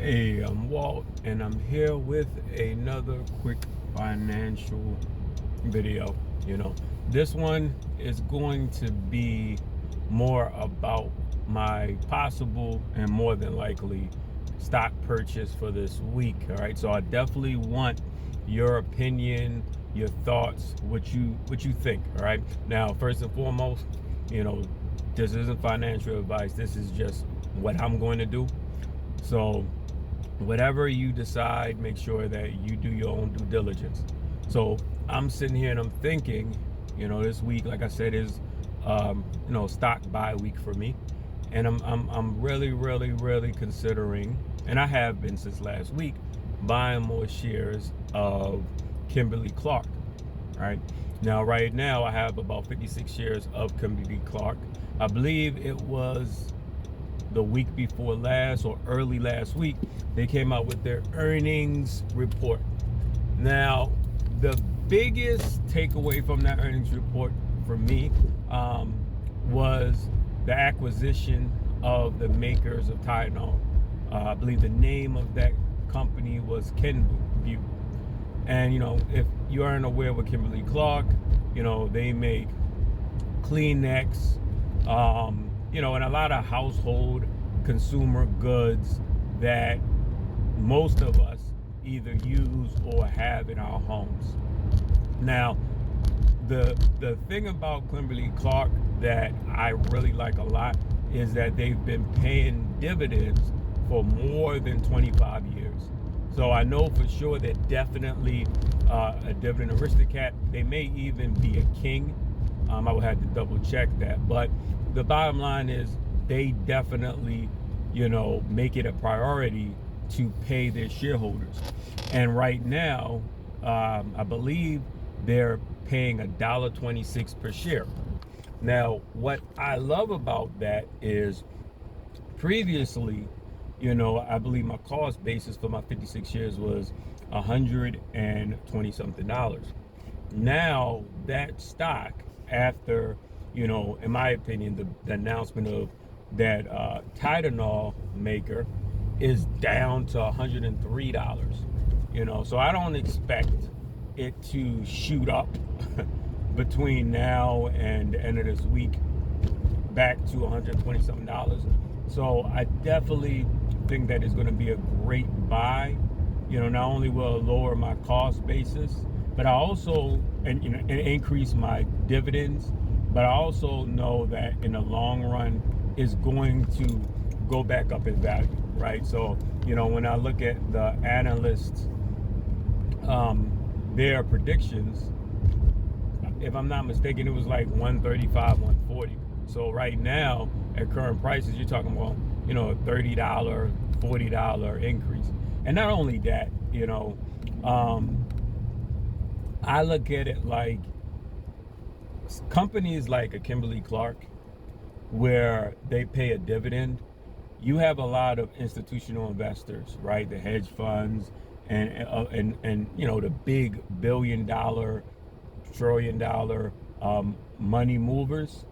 Hey, I'm Walt, and I'm here with another quick financial video. This one is going to be more about my possible and more than likely stock purchase for this week. All right, so I definitely want your opinion, your thoughts, what you think. All right, now first and foremost, this isn't financial advice. This is just what I'm going to do. So whatever you decide, make sure that you do your own due diligence. So I'm sitting here and I'm thinking, this week, like I said, is stock buy week for me, and I'm really considering, and I have been since last week, buying more shares of Kimberly-Clark. Right now I have about 56 shares of Kimberly-Clark. I believe it was the week before last or early last week, they came out with their earnings report. Now, the biggest takeaway from that earnings report for me was the acquisition of the makers of Tylenol. I believe the name of that company was Kenvue. And if you aren't aware with Kimberly-Clark, they make Kleenex, and a lot of household consumer goods that most of us either use or have in our homes. Now, the thing about Kimberly-Clark that I really like a lot is that they've been paying dividends for more than 25 years. So I know for sure they're definitely a dividend aristocrat. They may even be a king. I would have to double check that, but the bottom line is they definitely, make it a priority to pay their shareholders. And right now, I believe they're paying $1.26 per share. Now, what I love about that is previously, I believe my cost basis for my 56 shares was $120 something. Now that stock, after, in my opinion, the announcement of that Tylenol maker is down to $103. So I don't expect it to shoot up between now and the end of this week back to $120 something. So I definitely think that is going to be a great buy. Not only will it lower my cost basis, but I also and increase my dividends. But I also know that in the long run is going to go back up in value, right? So when I look at the analysts, their predictions, if I'm not mistaken, it was like 135, 140. So right now at current prices, you're talking about a $30, $40 increase. And not only that, I look at it like companies like a Kimberly-Clark, where they pay a dividend. You have a lot of institutional investors, right? The hedge funds and the big billion-dollar, trillion-dollar money movers.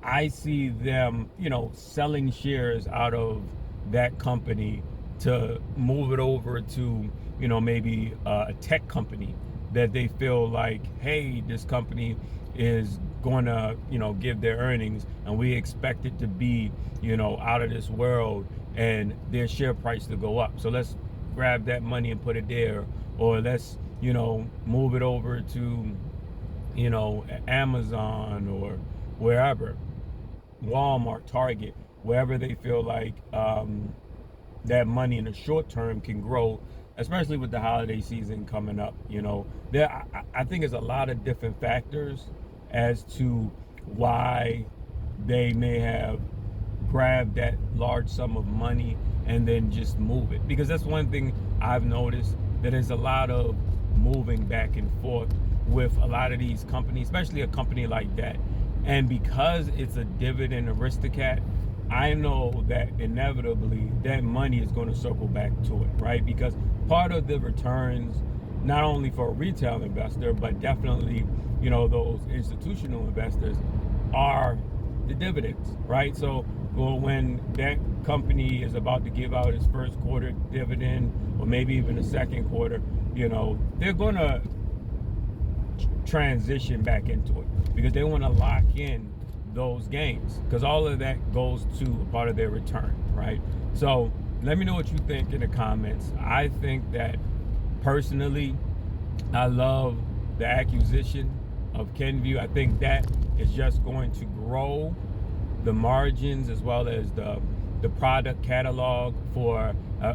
I see them, selling shares out of that company to move it over to, maybe a tech company that they feel like, hey, this company is going to, give their earnings and we expect it to be, out of this world and their share price to go up. So let's grab that money and put it there, or let's, move it over to, Amazon or wherever, Walmart, Target, wherever they feel like that money in the short term can grow, especially with the holiday season coming up. I think there's a lot of different factors as to why they may have grabbed that large sum of money and then just move it. Because that's one thing I've noticed, that there's a lot of moving back and forth with a lot of these companies, especially a company like that. And because it's a dividend aristocrat, I know that inevitably that money is going to circle back to it, right? Because part of the returns, not only for a retail investor, but definitely, those institutional investors, are the dividends, right? So or when that company is about to give out its first quarter dividend, or maybe even the second quarter, you know, they're going to transition back into it because they want to lock in those gains, because all of that goes to a part of their return, right? So let me know what you think in the comments. I think that personally, I love the acquisition of Kenvue. I think that is just going to grow the margins as well as the product catalog for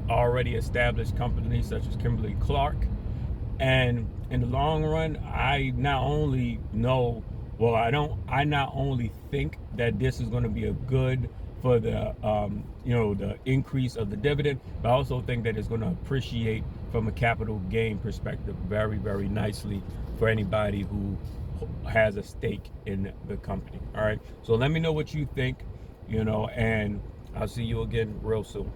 already established companies such as Kimberly-Clark. And in the long run, I not only know, well, I not only think that this is going to be a good for the you know, the increase of the dividend, but I also think that it's going to appreciate from a capital gain perspective very, very nicely for anybody who has a stake in the company. All right, so let me know what you think, you know, and I'll see you again real soon.